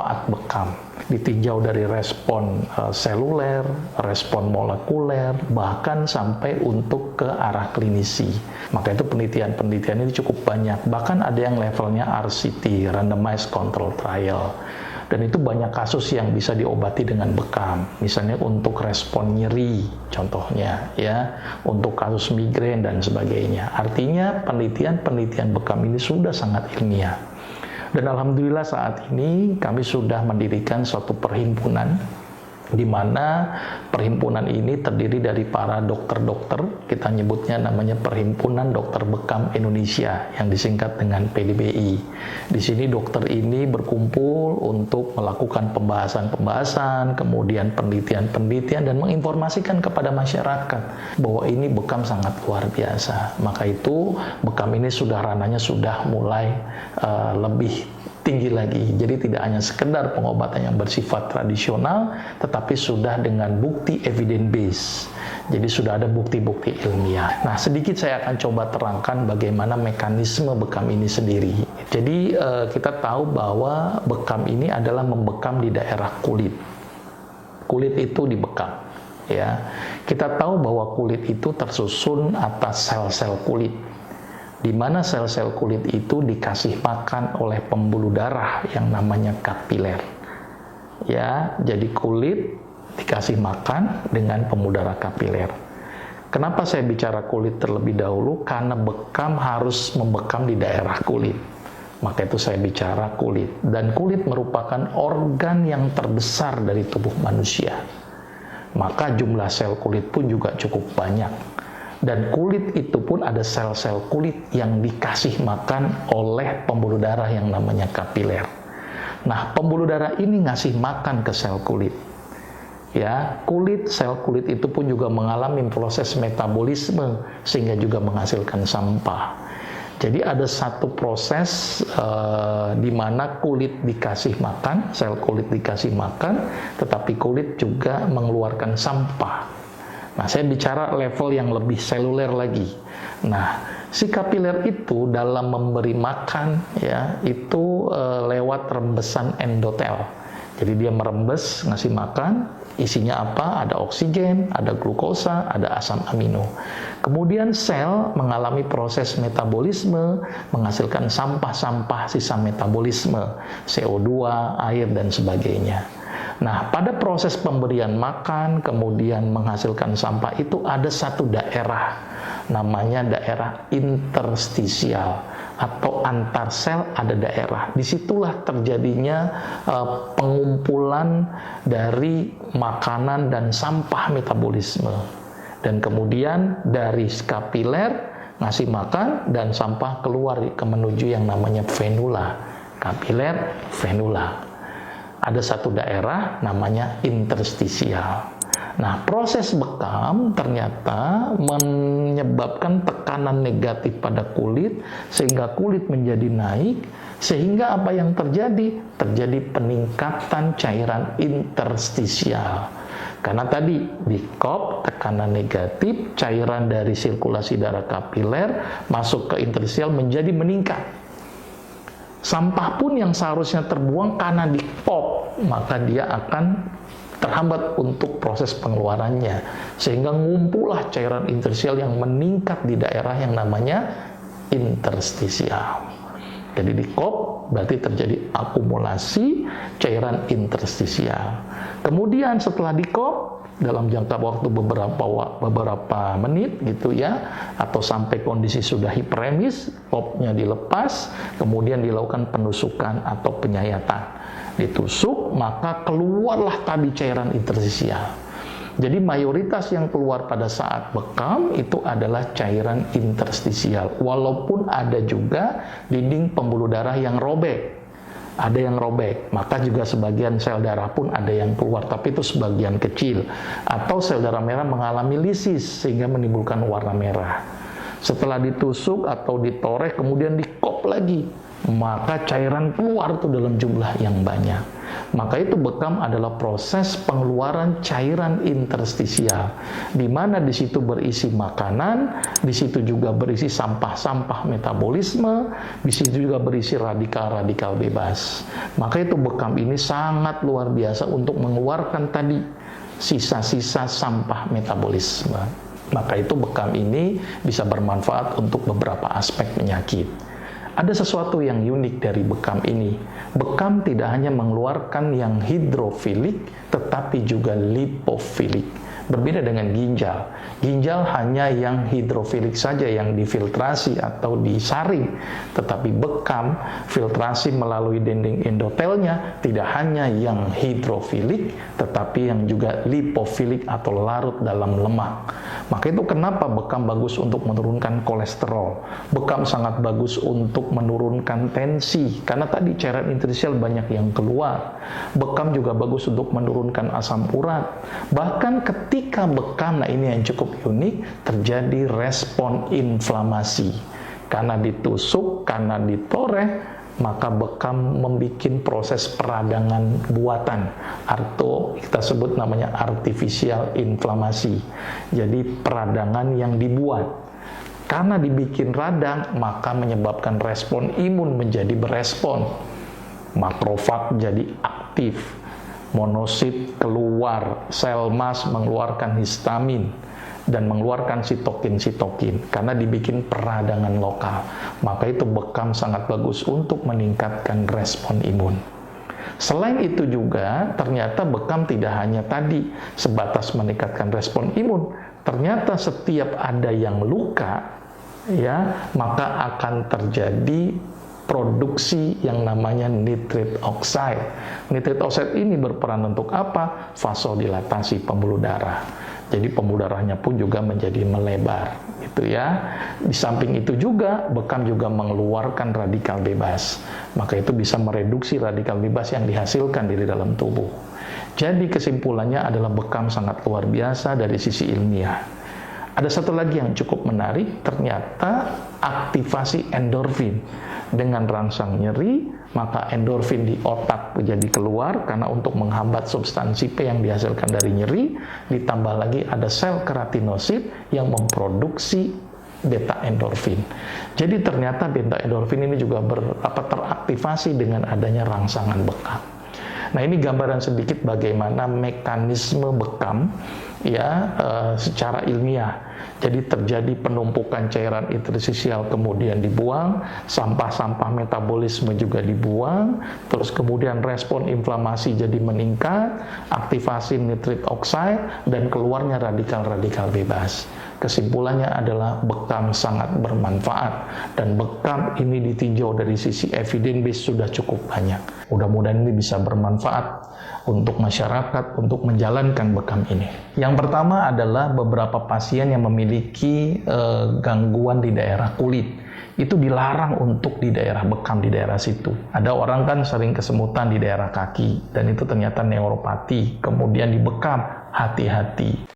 saat bekam. Ditinjau dari respon seluler, respon molekuler, bahkan sampai untuk ke arah klinisi. Maka itu penelitian-penelitian ini cukup banyak. Bahkan ada yang levelnya RCT, Randomized Control Trial. Dan itu banyak kasus yang bisa diobati dengan bekam. Misalnya untuk respon nyeri, contohnya, ya, untuk kasus migrain dan sebagainya. Artinya penelitian-penelitian bekam ini sudah sangat ilmiah. Dan alhamdulillah saat ini kami sudah mendirikan suatu perhimpunan, di mana perhimpunan ini terdiri dari para dokter-dokter, kita nyebutnya namanya Perhimpunan Dokter Bekam Indonesia, yang disingkat dengan PDBI. Di sini dokter ini berkumpul untuk melakukan pembahasan-pembahasan, kemudian penelitian-penelitian, dan menginformasikan kepada masyarakat bahwa ini bekam sangat luar biasa. Maka itu bekam ini ranahnya sudah mulai lebih tinggi lagi. Jadi tidak hanya sekedar pengobatan yang bersifat tradisional, tetapi sudah dengan bukti evidence base. Jadi sudah ada bukti-bukti ilmiah. Nah, sedikit saya akan coba terangkan bagaimana mekanisme bekam ini sendiri. Jadi kita tahu bahwa bekam ini adalah membekam di daerah kulit. Kulit itu dibekam. Ya, kita tahu bahwa kulit itu tersusun atas sel-sel kulit, di mana sel-sel kulit itu dikasih makan oleh pembuluh darah yang namanya kapiler. Ya, jadi kulit dikasih makan dengan pembuluh darah kapiler. Kenapa saya bicara kulit terlebih dahulu? Karena bekam harus membekam di daerah kulit. Maka itu saya bicara kulit. Dan kulit merupakan organ yang terbesar dari tubuh manusia. Maka jumlah sel kulit pun juga cukup banyak. Dan kulit itu pun ada sel-sel kulit yang dikasih makan oleh pembuluh darah yang namanya kapiler. Nah, pembuluh darah ini ngasih makan ke sel kulit. Ya, sel kulit itu pun juga mengalami proses metabolisme sehingga juga menghasilkan sampah. Jadi ada satu proses di mana kulit dikasih makan, sel kulit dikasih makan, tetapi kulit juga mengeluarkan sampah. Nah, saya bicara level yang lebih seluler lagi. Nah, si kapiler itu dalam memberi makan, ya, itu lewat rembesan endotel. Jadi dia merembes, ngasih makan, isinya apa? Ada oksigen, ada glukosa, ada asam amino. Kemudian sel mengalami proses metabolisme, menghasilkan sampah-sampah sisa metabolisme, CO2, air, dan sebagainya. Nah, pada proses pemberian makan, kemudian menghasilkan sampah itu ada satu daerah, namanya daerah interstisial atau antar sel ada daerah. Disitulah terjadinya pengumpulan dari makanan dan sampah metabolisme. Dan kemudian dari kapiler ngasih makan dan sampah keluar menuju yang namanya venula. Kapiler, venula. Ada satu daerah namanya interstisial. Nah, proses bekam ternyata menyebabkan tekanan negatif pada kulit sehingga kulit menjadi naik, sehingga apa yang terjadi? Terjadi peningkatan cairan interstisial. Karena tadi di kop tekanan negatif, cairan dari sirkulasi darah kapiler masuk ke interstisial menjadi meningkat. Sampah pun yang seharusnya terbuang karena di pop, maka dia akan terhambat untuk proses pengeluarannya. Sehingga ngumpullah cairan interstisial yang meningkat di daerah yang namanya interstisial. Jadi di kop berarti terjadi akumulasi cairan interstisial. Kemudian setelah di kop, dalam jangka waktu beberapa menit gitu ya, atau sampai kondisi sudah hiperemis, popnya dilepas, kemudian dilakukan penusukan atau penyayatan. Ditusuk, maka keluarlah tadi cairan interstisial. Jadi mayoritas yang keluar pada saat bekam itu adalah cairan interstisial, walaupun ada juga dinding pembuluh darah yang robek. Ada yang robek, maka juga sebagian sel darah pun ada yang keluar, tapi itu sebagian kecil. Atau sel darah merah mengalami lisis sehingga menimbulkan warna merah. Setelah ditusuk atau ditoreh kemudian dikop lagi, maka cairan keluar tuh dalam jumlah yang banyak. Maka itu bekam adalah proses pengeluaran cairan interstisial, di mana di situ berisi makanan, di situ juga berisi sampah-sampah metabolisme, di situ juga berisi radikal-radikal bebas. Maka itu bekam ini sangat luar biasa untuk mengeluarkan tadi sisa-sisa sampah metabolisme. Maka itu bekam ini bisa bermanfaat untuk beberapa aspek penyakit. Ada sesuatu yang unik dari bekam ini. Bekam tidak hanya mengeluarkan yang hidrofilik, tetapi juga lipofilik. Berbeda dengan ginjal. Ginjal hanya yang hidrofilik saja yang difiltrasi atau disaring. Tetapi bekam, filtrasi melalui dinding endotelnya tidak hanya yang hidrofilik, tetapi yang juga lipofilik atau larut dalam lemak. Maka itu kenapa bekam bagus untuk menurunkan kolesterol. Bekam sangat bagus untuk menurunkan tensi, karena tadi cairan interstisial banyak yang keluar. Bekam juga bagus untuk menurunkan asam urat. Bahkan ketika bekam, nah ini yang cukup unik, terjadi respon inflamasi. Karena ditusuk, karena ditoreh, maka bekam membuat proses peradangan buatan, atau kita sebut namanya artificial inflamasi. Jadi peradangan yang dibuat. Karena dibikin radang, maka menyebabkan respon imun menjadi berespon. Makrofag jadi aktif, monosit keluar, sel mas mengeluarkan histamin, dan mengeluarkan sitokin karena dibikin peradangan lokal. Maka itu bekam sangat bagus untuk meningkatkan respon imun. Selain itu juga ternyata bekam tidak hanya tadi sebatas meningkatkan respon imun. Ternyata setiap ada yang luka, ya, maka akan terjadi produksi yang namanya nitric oxide. Nitric oxide ini berperan untuk apa? Vasodilatasi pembuluh darah. Jadi pembuluh darahnya pun juga menjadi melebar, gitu ya. Di samping itu juga bekam juga mengeluarkan radikal bebas. Maka itu bisa mereduksi radikal bebas yang dihasilkan dari dalam tubuh. Jadi kesimpulannya adalah bekam sangat luar biasa dari sisi ilmiah. Ada satu lagi yang cukup menarik, ternyata aktivasi endorfin. Dengan rangsang nyeri, maka endorfin di otak menjadi keluar karena untuk menghambat substansi P yang dihasilkan dari nyeri. Ditambah lagi ada sel keratinosit yang memproduksi beta endorfin. Jadi ternyata beta endorfin ini juga teraktivasi dengan adanya rangsangan bekam. Nah, ini gambaran sedikit bagaimana mekanisme bekam, ya, secara ilmiah. Jadi terjadi penumpukan cairan interstisial kemudian dibuang, sampah-sampah metabolisme juga dibuang, terus kemudian respon inflamasi jadi meningkat, aktivasi nitric oxide, dan keluarnya radikal-radikal bebas. Kesimpulannya adalah bekam sangat bermanfaat, dan bekam ini ditinjau dari sisi evidence base sudah cukup banyak. Mudah-mudahan ini bisa bermanfaat untuk masyarakat untuk menjalankan bekam ini. Yang pertama adalah beberapa pasien yang memiliki gangguan di daerah kulit. Itu dilarang untuk di daerah bekam, di daerah situ. Ada orang kan sering kesemutan di daerah kaki, dan itu ternyata neuropati, kemudian di bekam, hati-hati.